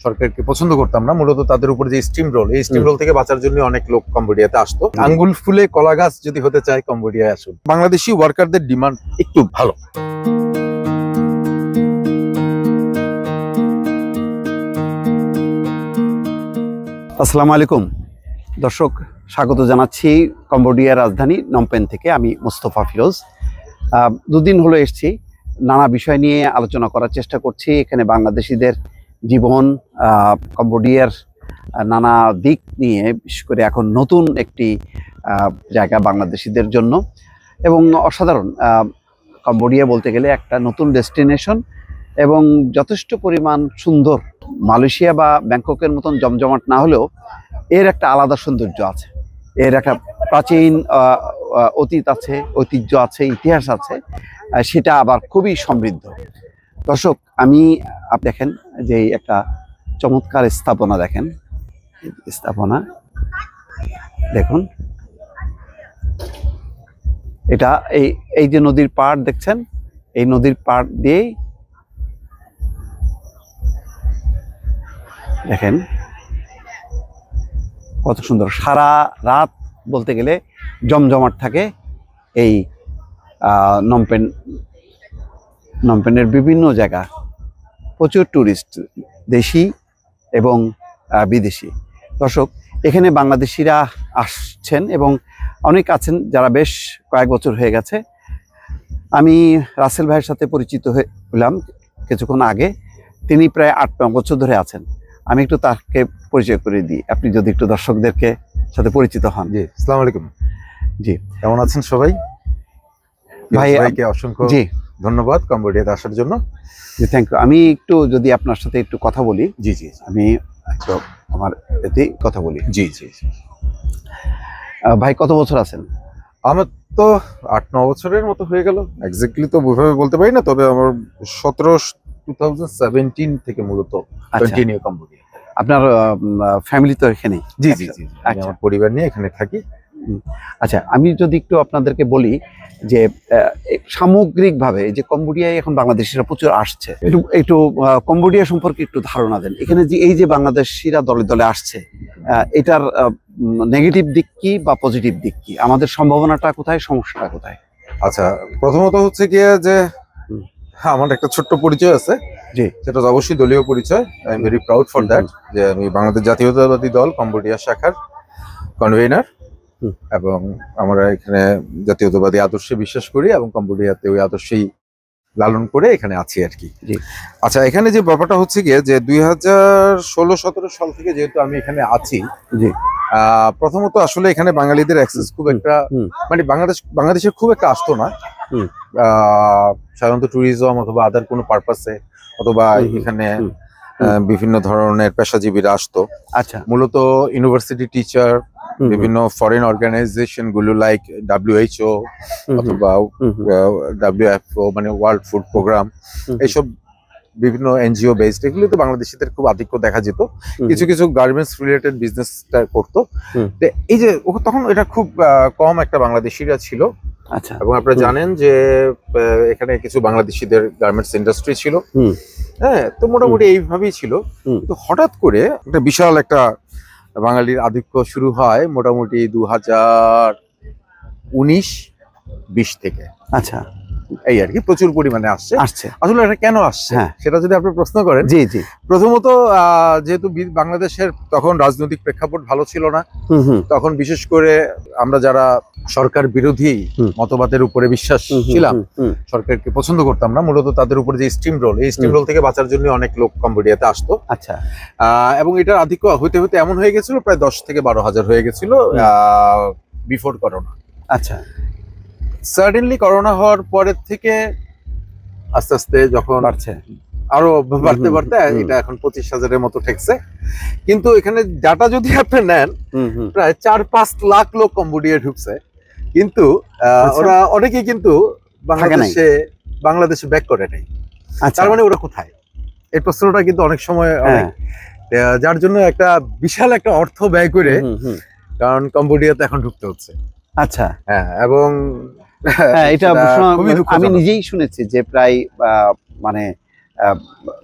সরকারকে পছন্দ করতাম না। মূলত তাদের উপর যে স্টিম রোল, এই স্টিম রোল থেকে বাঁচার জন্য অনেক লোক কম্বোডিয়াতে আসতো। আঙ্গুল ফুলে কলা গাছ যদি হতে চায় কম্বোডিয়ায় আসুন। বাংলাদেশি ওয়ার্কারদের ডিমান্ড একটু ভালো। আসসালামু আলাইকুম দর্শক, স্বাগত জানাচ্ছি কম্বোডিয়ার রাজধানী নমপেন থেকে। আমি মোস্তফা ফিরোজ। দুদিন হলো এসেছি, নানা বিষয় নিয়ে আলোচনা করার চেষ্টা করছি। এখানে বাংলাদেশিদের জীবন, কম্বোডিয়ার নানা দিক নিয়ে, বিশেষ করে এখন নতুন একটি জায়গা বাংলাদেশিদের জন্য এবং অসাধারণ। কম্বোডিয়া বলতে গেলে একটা নতুন ডেস্টিনেশন এবং যথেষ্ট পরিমাণ সুন্দর। মালয়েশিয়া বা ব্যাংককের মতন জমজমাট না হলেও এর একটা আলাদা সৌন্দর্য আছে, এর একটা প্রাচীন অতীত আছে, ঐতিহ্য আছে, ইতিহাস আছে, সেটা আবার খুবই সমৃদ্ধ। দর্শক, আপনি দেখেন যে একটা চমৎকার স্থাপনা, দেখেন স্থাপনা দেখুন। এটা এই যে নদীর পাড় দেখছেন, এই নদীর পাড় দিয়েই দেখেন কত সুন্দর। সারা রাত বলতে গেলে জমজমাট থাকে এই নমপেনের বিভিন্ন জায়গা। প্রচুর ট্যুরিস্ট, দেশি এবং বিদেশি। দর্শক, এখানে বাংলাদেশিরা আসছেন এবং অনেক আছেন যারা বেশ কয়েক বছর হয়ে গেছে। আমি রাসেল ভাইয়ের সাথে পরিচিত হলাম কিছুক্ষণ আগে। তিনি প্রায় 8-9 বছর ধরে আছেন। আমি একটু তাকে পরিচয় করে দিই, আপনি যদি একটু দর্শকদেরকে সাথে পরিচিত হন। জি, আসসালামু আলাইকুম। জি, কেমন আছেন সবাই? ভাইকে অসংখ্য ধন্যবাদ কম্বোডিয়াতে আসার জন্য। জি, থ্যাংক ইউ। আমি একটু যদি আপনার সাথে একটু কথা বলি। জি জি, আমি একটু আমার এতেই কথা বলি। জি জি। ভাই কত বছর আছেন? আমার তো 8-9 বছরের মতো হয়ে গেল। এক্স্যাক্টলি তো ওইভাবে বলতে পারি না, তবে আমার 2017 থেকে মূলত কন্টিনিউ কম্বোডিয়া। আপনার ফ্যামিলি তো এখানেই? জি জি জি, আমার পরিবার নিয়ে এখানে থাকি। আচ্ছা, আমি যদি একটু আপনাদেরকে বলি যে সামগ্রিকভাবে যে কম্বোডিয়ায় এখন বাংলাদেশিরা প্রচুর আসছে, একটু কম্বোডিয়া সম্পর্কে একটু ধারণা দেন। এখানে যে এই যে বাংলাদেশিরা দলে দলে আসছে, এটার নেগেটিভ দিক কি বা পজিটিভ দিক কি? আমাদের সম্ভাবনাটা কোথায়, সমস্যাটা কোথায়? আচ্ছা, প্রথমত হচ্ছে গিয়ে যে আমার একটা ছোট্ট পরিচয় আছে। জি, সেটা অবশ্যই দলীয় পরিচয়। I am very proud for that, যে আমি বাংলাদেশ জাতীয়তাবাদী দল কম্বোডিয়া শাখার কনভেনার এবং আমরা এখানে জাতীয়তাবাদী আদর্শে বিশ্বাস করি এবং কম্বোডিয়াতে ওই আদর্শেই লালন করে এখানে আছি আর কি। আচ্ছা, এখানে যে ব্যাপারটা হচ্ছে গিয়ে যে 2016-17 সাল থেকে যেহেতু আমি এখানে আছি, জি, প্রথমত আসলে এখানে বাঙালিদের অ্যাক্সেস খুব একটা, মানে বাংলাদেশের খুব একটা আসতো না। সাধারণত ট্যুরিজম অথবা আদার কোনো পারপাসে অথবা এখানে বিভিন্ন ধরনের পেশাজীবীরা আসতো। আচ্ছা, মূলত ইউনিভার্সিটি টিচার, বিভিন্ন ফরেন অর্গানাইজেশন গুলো লাইক WHO অথবা WFO মানে ওয়ার্ল্ড ফুড প্রোগ্রাম, এইসব বিভিন্ন NGO বেসড, এগুলো তো বাংলাদেশিদের খুব আধিক্য দেখা যেত। কিছু কিছু গার্মেন্টস রিলেটেড বিজনেসটা করতো। এই যে তখন এটা খুব কম একটা বাংলাদেশিরা ছিল। আচ্ছা, এবং আপনারা জানেন যে এখানে কিছু বাংলাদেশিদের গার্মেন্টস ইন্ডাস্ট্রি ছিল। হ্যাঁ, তো মোটামুটি এইভাবেই ছিল। তো হঠাৎ করে একটা বিশাল একটা বাঙালির আধিক্য শুরু হয় মোটামুটি 2019-20 থেকে। আচ্ছা, এই আর কি প্রচুর পরিমাণে আসছে। আসলে এটা কেন আসছে সেটা যদি আপনি প্রশ্ন করেন, জি জি, প্রথমত যেহেতু বাংলাদেশের তখন রাজনৈতিক প্রেক্ষাপট ভালো ছিল না, তখন বিশেষ করে আমরা যারা সরকার বিরোধী মতবাদের উপরে বিশ্বাস ছিলাম, সরকারকে পছন্দ করতাম না, মূলত তাদের উপরে যে স্টিম রোল, এই স্টিম রোল থেকে বাঁচার জন্য অনেক লোক কম্বোডিয়াতে আসতো। আচ্ছা, এবং এটার আধিক্য হইতে হইতে এমন হয়ে গেছিল প্রায় 10 থেকে 12 হাজার হয়ে গেছিল বিফোর করোনা। আচ্ছা, সাডেনলি করোনা হওয়ার পরের থেকে আস্তে আস্তে যখন আরো বাড়তে বাড়তে এটা এখন 25,000-এর মতো ঠেকছে। কিন্তু এখানে ডাটা যদি আপনি নেন, প্রায় 4-5 লাখ লোক কম্বোডিয়া ঢুকছে, কিন্তু ওরা অনেকেই কিন্তু বাংলাদেশে ব্যাক করে নাই। তার মানে ওরা কোথায়, এই প্রশ্নটা কিন্তু অনেক সময়, যার জন্য একটা বিশাল একটা অর্থ ব্যয় করে, কারণ কম্বোডিয়াতে এখন ঢুকতে হচ্ছে। আচ্ছা, হ্যাঁ, এবং এটা আমি নিজেই শুনেছি যে প্রায় মানে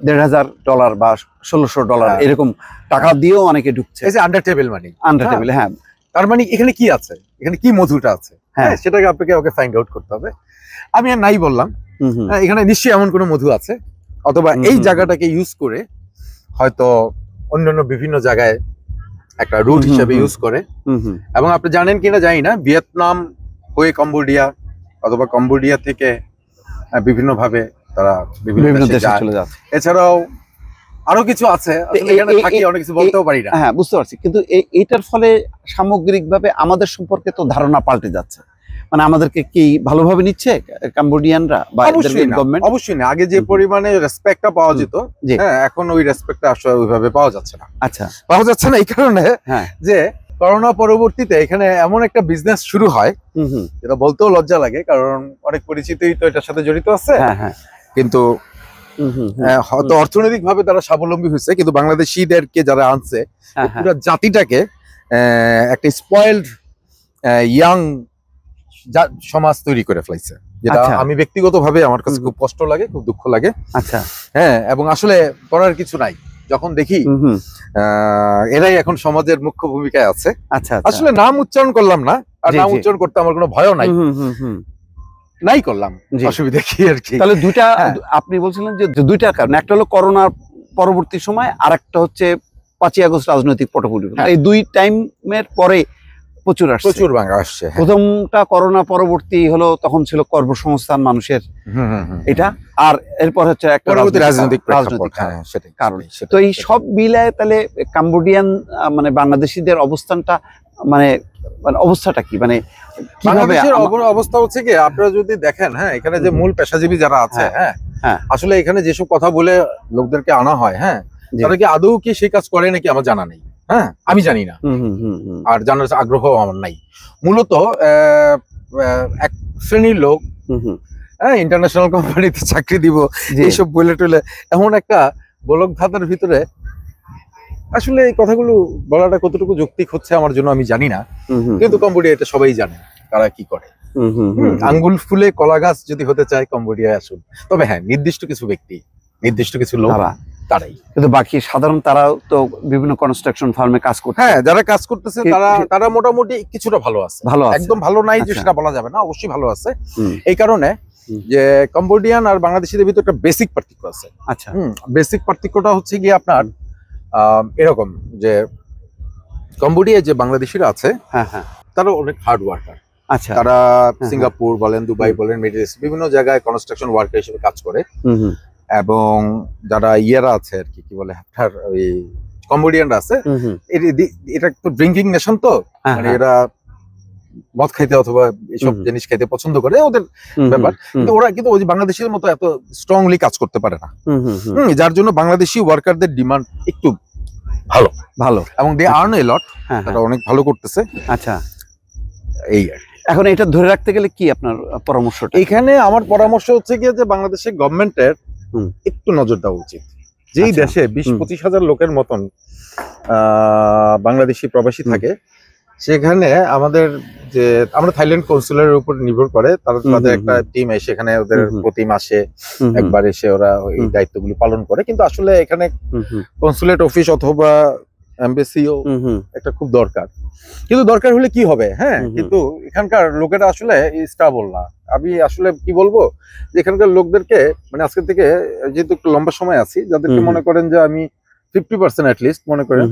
$1,500 বা $1,600 এরকম টাকা দিয়েও অনেকে ঢুকছে। আন্ডার টেবিল মানি, আন্ডার টেবিল। হ্যাঁ, তার মানে এখানে কি আছে, এখানে কি মধুটা আছে, হ্যাঁ সেটাকে আপনাকে ওকে ফাইন্ড আউট করতে হবে। আমি আর নাই বললাম, এখানে নিশ্চয়ই এমন কোনো মধু আছে, অথবা এই জায়গাটাকে ইউজ করে হয়তো অন্যান্য বিভিন্ন জায়গায় একটা রুট হিসেবে ইউজ করে। এবং আপনি জানেন কিনা জানি না, ভিয়েতনাম হয়ে কম্বোডিয়া অথবা কম্বোডিয়া থেকে বিভিন্ন ভাবে তারা বিভিন্ন দেশে চলে যাচ্ছে। এছাড়াও আরো কিছু আছে, এখানে থাকি অনেক কিছু বলতেও পারি না। হ্যাঁ, বুঝতে পারছি, কিন্তু এইটার ফলে সামগ্রিকভাবে আমাদের সম্পর্কে তো ধারণা পাল্টে যাচ্ছে। মানে আমাদেরকে কি ভালোভাবে নিচ্ছে কাম্বোডিয়ানরা বা গভর্নমেন্ট? অবশ্যই না। আগে যে পরিমাণে রেসপেক্টটা পাওয়া যেত, হ্যাঁ, এখন ওই রেসপেক্টটা আসলে ওইভাবে পাওয়া যাচ্ছে না। আচ্ছা, পাওয়া যাচ্ছে না এই কারণে যে করোনা পরবর্তীতে এখানে এমন একটা বিজনেস শুরু হয়, যেটা বলতেও লজ্জা লাগে, কারণ অনেক পরিচিতই তো এটার সাথে জড়িত আছে। কিন্তু হয়তো অর্থনৈতিক ভাবে তারা স্বাবলম্বী হয়েছে, কিন্তু বাংলাদেশিদেরকে যারা আনছে পুরো জাতিটাকে একটা স্পয়েলড ইয়াং সমাজ তৈরি করে ফেলাইছে, যেটা আমি ব্যক্তিগতভাবে আমার কাছে খুব কষ্ট লাগে, খুব দুঃখ লাগে। আচ্ছা, হ্যাঁ, এবং আসলে করার কিছু নাই। যখন দেখি এরাই এখন সমাজের মুখ্য ভূমিকায় আছে। আচ্ছা, আসলে নাম উচ্চারণ করলাম না, আর নাম উচ্চারণ করতে আমার কোনো ভয়ও নাই, নাই করলাম, অসুবিধা কি আর কি। তাহলে দুইটা আপনি বলছিলেন যে দুইটা কারণ, একটা হলো করোনা পরবর্তী সময়, আর একটা হচ্ছে 5ই আগস্ট রাজনৈতিক পটভূমি। এই দুই টাইমের পরে প্রচুর বাংলা আসছে। প্রথমটা করোনা পরবর্তী হলো, তখন ছিল কর্মসংস্থান মানুষের, এটা, আর এরপর হচ্ছে একটা রাজনৈতিক কারণ। তো এই সব মিলায় তাহলে কাম্বোডিয়ান মানে বাংলাদেশিদের অবস্থানটা মানে অবস্থাটা কি, মানে বাংলাদেশের অবস্থা হচ্ছে কি, আপনারা যদি দেখেন, হ্যাঁ, এখানে যে মূল পেশাজীবী যারা আছে, হ্যাঁ, আসলে এখানে যেসব কথা বলে লোকদেরকে আনা হয়, হ্যাঁ, তারা কি আদৌ কি সেই কাজ করে নাকি আমার জানা নেই। হ্যাঁ, আমি জানি না, আর জানার আগ্রহ আমার নাই। মূলত এক শ্রেণীর লোক, হ্যাঁ, ইন্টারন্যাশনাল কোম্পানিতে চাকরি দিব এইসব বলে টলে, এমন একটা গোলক ধাঁধার ভিতরে আসলে এই কথাগুলো বলাটা কতটুকু যৌক্তিক হচ্ছে আমার জন্য আমি জানি না, কিন্তু কম্বোডিয়া এটা সবাই জানে তারা কি করে। আঙ্গুল ফুলে কলা গাছ যদি হতে চায় কম্বোডিয়ায় আসুন। তবে হ্যাঁ, নির্দিষ্ট কিছু ব্যক্তি, নির্দিষ্ট কিছু লোক, তারাই। কিন্তু বাকি সাধারণ তারা তো বিভিন্ন কনস্ট্রাকশন ফার্মে কাজ করছে। হ্যাঁ, যারা কাজ করতেছে তারা মোটামুটি কিছুটা ভালো আছে, একদম ভালো নাই যে সেটা বলা যাবে না, অবশ্যই ভালো আছে। এই কারণে যে কম্বোডিয়ান আর বাংলাদেশিদের ভিতরে একটা বেসিক পার্থক্য আছে। আচ্ছা, বেসিক পার্থক্যটা হচ্ছে গিয়ে আপনার এরকম যে কম্বোডিয়ায় যে বাংলাদেশিরা আছে, তারা অনেক হার্ড ওয়ার্কার। আচ্ছা, তারা সিঙ্গাপুর বলেন, দুবাই বলেন, মিডল ইস্ট বিভিন্ন জায়গায় কনস্ট্রাকশন ওয়ার্কার হিসেবে কাজ করে। এবং যারা ইয়েরা আছে আর কি বলে আপনার ওই কম্বোডিয়ানরা আছে, এটা একটু ড্রিঙ্কিং নেশন, তো মানে এরা মদ খাইতে অথবা এইসব জিনিস খাইতে পছন্দ করে, ওদের ব্যাপার। কিন্তু ওরা কিন্তু ওই বাংলাদেশের মতো এত স্ট্রংলি কাজ করতে পারে না, যার জন্য বাংলাদেশি ওয়ার্কারদের ডিমান্ড একটু ভালো ভালো, এবং দে আর্ন এ লট, তারা অনেক ভালো করতেছে। আচ্ছা, এই আর এখন এটা ধরে রাখতে গেলে কি আপনার পরামর্শ? এখানে আমার পরামর্শ হচ্ছে গিয়ে যে বাংলাদেশের গভর্নমেন্টের একটু নজর দেওয়া উচিত। যেই দেশে 20-25 হাজার লোকের মতন বাংলাদেশি প্রবাসী থাকে, সেখানে আমাদের যে আমরা থাইল্যান্ড কনসুলের উপর নির্ভর করে, তাদের একটা টিম এসে এখানে ওদের প্রতি মাসে একবার এসে ওরা এই দায়িত্বগুলি পালন করে। কিন্তু আসলে এখানে কনসুলেট অফিস অথবা এমবেসিও একটা খুব দরকার। কিন্তু দরকার হলে কি হবে, হ্যাঁ, কিন্তু এখানকার লোকেরা আসলে স্টেবল না। আমি আসলে কি বলবো, যে এখানকার লোকদেরকে মানে আজকে থেকে যেহেতু একটু লম্বা সময় আছি, যাদেরকে মনে করেন যে আমি 50% অ্যাটলিস্ট মনে করেন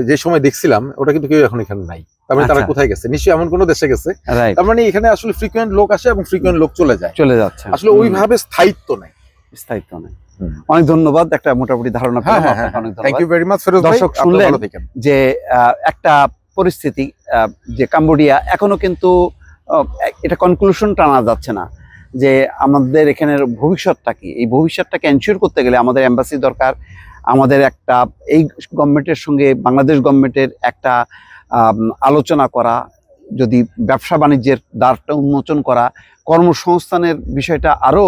যে সময় দেখছিলাম, ওটা কিন্তু কেউ এখন এখানে নাই। তার মানে তারা কোথায় গেছে? নিশ্চয়ই এমন কোনো দেশে গেছে। তার মানে এখানে আসলে ফ্রিকোয়েন্ট লোক আসে এবং ফ্রিকোয়েন্ট লোক চলে যাচ্ছে। আসলে ওইভাবে স্থায়িত্ব নাই। অনেক ধন্যবাদ, একটা মোটামুটি ধারণা পেলাম। Thank you very much Feroz ভাই। দর্শক শুনলেন যে একটা পরিস্থিতি, যে কাম্বোডিয়া এখনো কিন্তু এটা কনক্লুশন টানা যাচ্ছে না যে আমাদের এখানের ভবিষ্যৎটা কি। এই ভবিষ্যৎটাকে এনশিওর করতে গেলে আমাদের এম্বাসি দরকার, আমাদের একটা এই গভর্নমেন্টের সঙ্গে বাংলাদেশ গভর্নমেন্টের একটা আলোচনা করা, যদি ব্যবসা বাণিজ্যের দ্বারটা উন্মোচন করা, কর্মসংস্থানের বিষয়টা আরও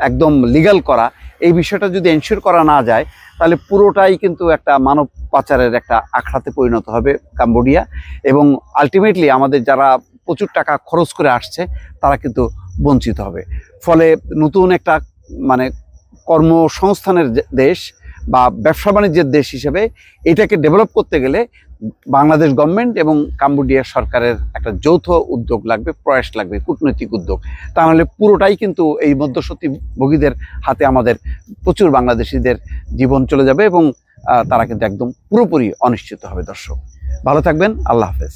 একদম লিগ্যাল করা, এই বিষয়টা যদি এনশিওর করা না যায়, তাহলে পুরোটাই কিন্তু একটা মানব পাচারের একটা আখড়াতে পরিণত হবে কাম্বোডিয়া। এবং আলটিমেটলি আমাদের যারা প্রচুর টাকা খরচ করে আসছে, তারা কিন্তু বঞ্চিত হবে। ফলে নতুন একটা মানে কর্মসংস্থানের দেশ বা ব্যবসা বাণিজ্যের দেশ হিসেবে এটাকে ডেভেলপ করতে গেলে বাংলাদেশ গভর্নমেন্ট এবং কাম্বোডিয়া সরকারের একটা যৌথ উদ্যোগ লাগবে, প্রয়াস লাগবে, কূটনৈতিক উদ্যোগ। তা নাহলে পুরোটাই কিন্তু এই মধ্যস্থিভোগীদের হাতে আমাদের প্রচুর বাংলাদেশিদের জীবন চলে যাবে এবং তারা কিন্তু একদম পুরোপুরি অনিশ্চিত হবে। দর্শক ভালো থাকবেন, আল্লাহ হাফেজ।